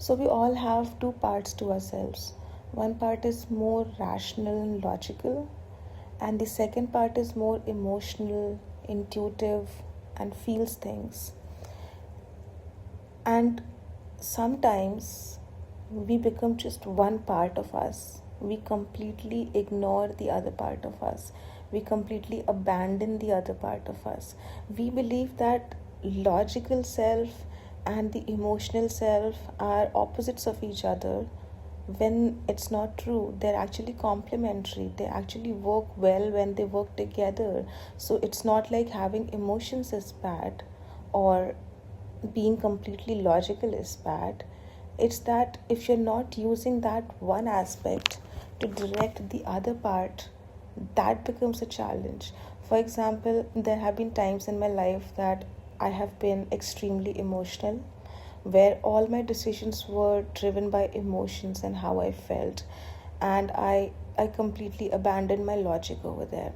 So we all have two parts to ourselves. One part is more rational and logical, and the second part is more emotional, intuitive, and feels things. And sometimes we become just one part of us. We completely ignore the other part of us. We completely abandon the other part of us. We believe that logical self and the emotional self are opposites of each other, when it's not true. They're actually complementary. They actually work well when they work together. So it's not like having emotions is bad, or being completely logical is bad. It's that if you're not using that one aspect to direct the other part, that becomes a challenge. For example, there have been times in my life that I have been extremely emotional, where all my decisions were driven by emotions and how I felt, and I completely abandoned my logic over there.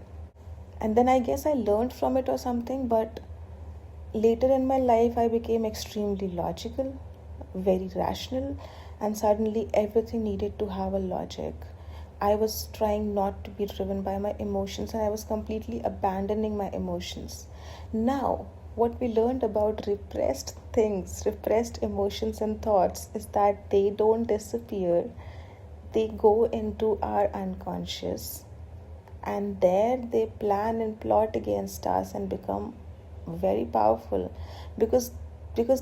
And then I guess I learned from it or something, but later in my life, I became extremely logical, very rational, and suddenly everything needed to have a logic. I was trying not to be driven by my emotions, and I was completely abandoning my emotions. Now, what we learned about repressed things, repressed emotions and thoughts, is that they don't disappear, they go into our unconscious, and there they plan and plot against us and become very powerful, because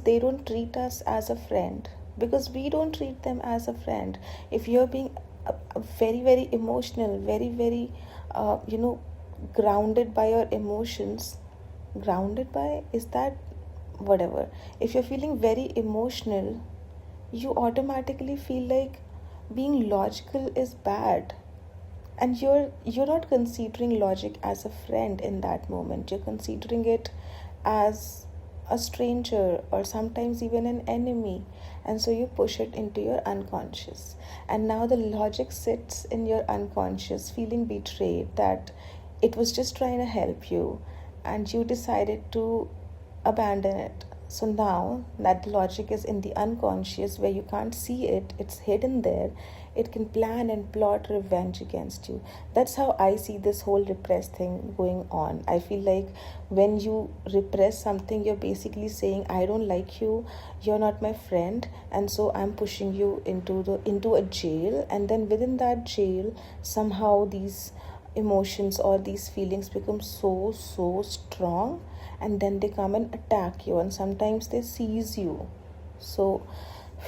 they don't treat us as a friend, because we don't treat them as a friend. If you're being very very emotional, very very grounded by your emotions, grounded by, is that whatever, if you're feeling very emotional, you automatically feel like being logical is bad, and you're not considering logic as a friend. In that moment, you're considering it as a stranger, or sometimes even an enemy, and so you push it into your unconscious. And now the logic sits in your unconscious feeling betrayed, that it was just trying to help you, and you decided to abandon it. So now that logic is in the unconscious, where you can't see it, it's hidden there, it can plan and plot revenge against you. That's how I see this whole repressed thing going on. I feel like when you repress something, you're basically saying, I don't like you, you're not my friend, and so I'm pushing you into a jail. And then within that jail, somehow these emotions or these feelings become so strong, and then they come and attack you, and sometimes they seize you. So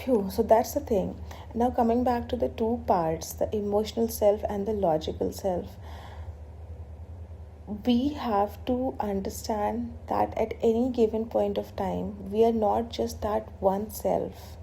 phew, so that's the thing. Now coming back to the two parts, the emotional self and the logical self, we have to understand that at any given point of time, we are not just that one self.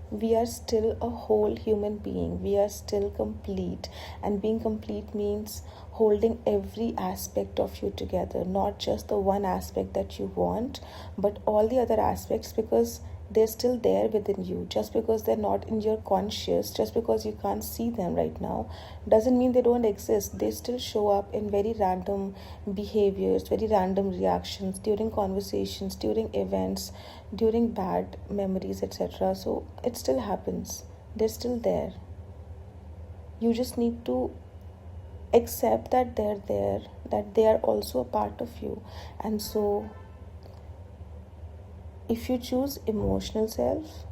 We are still a whole human being. We are still complete. And being complete means holding every aspect of you together, not just the one aspect that you want, but all the other aspects, because they're still there within you. Just because they're not in your conscious, just because you can't see them right now, doesn't mean they don't exist. They still show up in very random behaviors, very random reactions, during conversations, during events, during bad memories, etc. So it still happens. They're still there. You just need to accept that they're there, that they are also a part of you. And so if you choose emotional self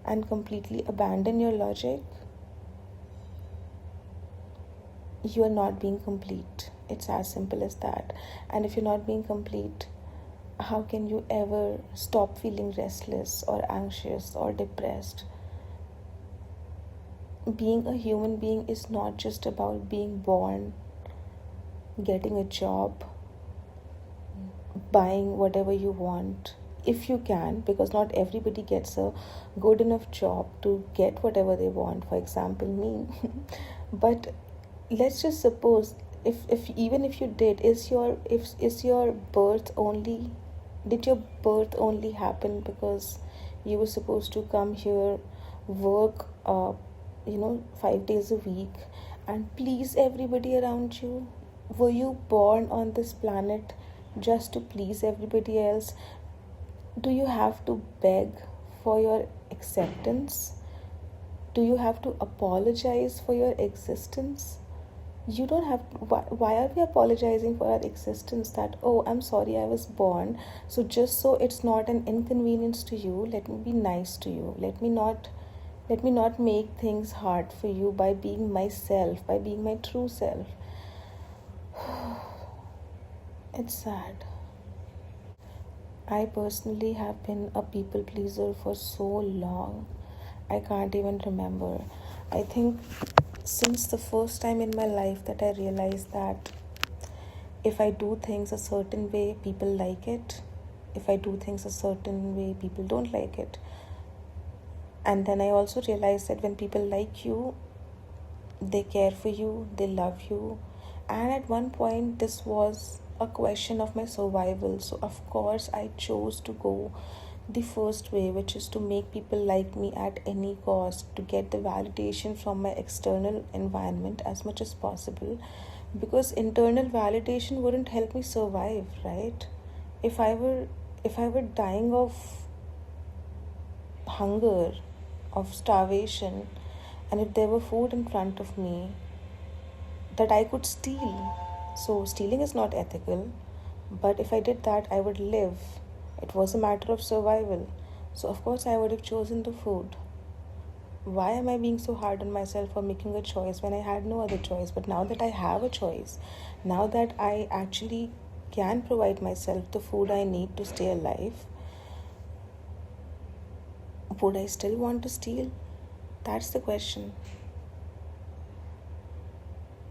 and completely abandon your logic, you are not being complete. It's as simple as that. And if you're not being complete, how can you ever stop feeling restless or anxious or depressed? Being a human being is not just about being born, getting a job, buying whatever you want, if you can, because not everybody gets a good enough job to get whatever they want, for example me. But let's just suppose, if even if you did, is your birth only, did your birth only happen because you were supposed to come here, work 5 days a week, and please everybody around you? Were you born on this planet just to please everybody else? Do you have to beg for your acceptance? Do you have to apologize for your existence? You don't have to. Why are we apologizing for our existence? That, oh, I'm sorry I was born, so just so it's not an inconvenience to you, let me be nice to you. Let me not make things hard for you by being myself, by being my true self. It's sad. I personally have been a people pleaser for so long. I can't even remember. I think since the first time in my life that I realized that if I do things a certain way, people like it. If I do things a certain way, people don't like it. And then I also realized that when people like you, they care for you, they love you. And at one point, this was a question of my survival. So, of course, I chose to go the first way, which is to make people like me at any cost, to get the validation from my external environment as much as possible. Because internal validation wouldn't help me survive, right? If I were dying of hunger, of starvation, and if there were food in front of me that I could steal. So, stealing is not ethical, but if I did that, I would live. It was a matter of survival. So, of course, I would have chosen the food. Why am I being so hard on myself for making a choice when I had no other choice? But now that I have a choice, now that I actually can provide myself the food I need to stay alive, would I still want to steal? That's the question.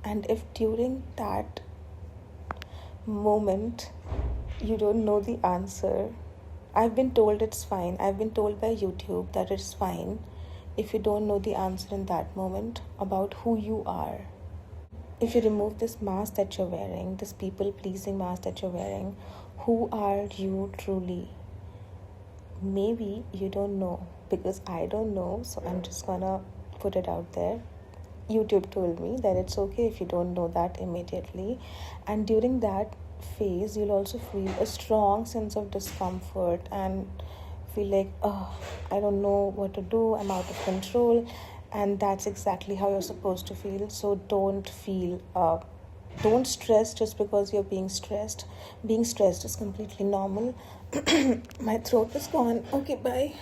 And if during that moment you don't know the answer, I've been told it's fine. I've been told by YouTube that it's fine if you don't know the answer in that moment about who you are. If you remove this mask that you're wearing, this people pleasing mask that you're wearing, who are you truly? Maybe you don't know, because I don't know, so I'm just gonna put it out there. YouTube told me that it's okay if you don't know that immediately, and during that phase you'll also feel a strong sense of discomfort and feel like, oh, I don't know what to do, I'm out of control. And that's exactly how you're supposed to feel. So don't stress just because you're being stressed. Being stressed is completely normal. My throat is gone. Okay, bye.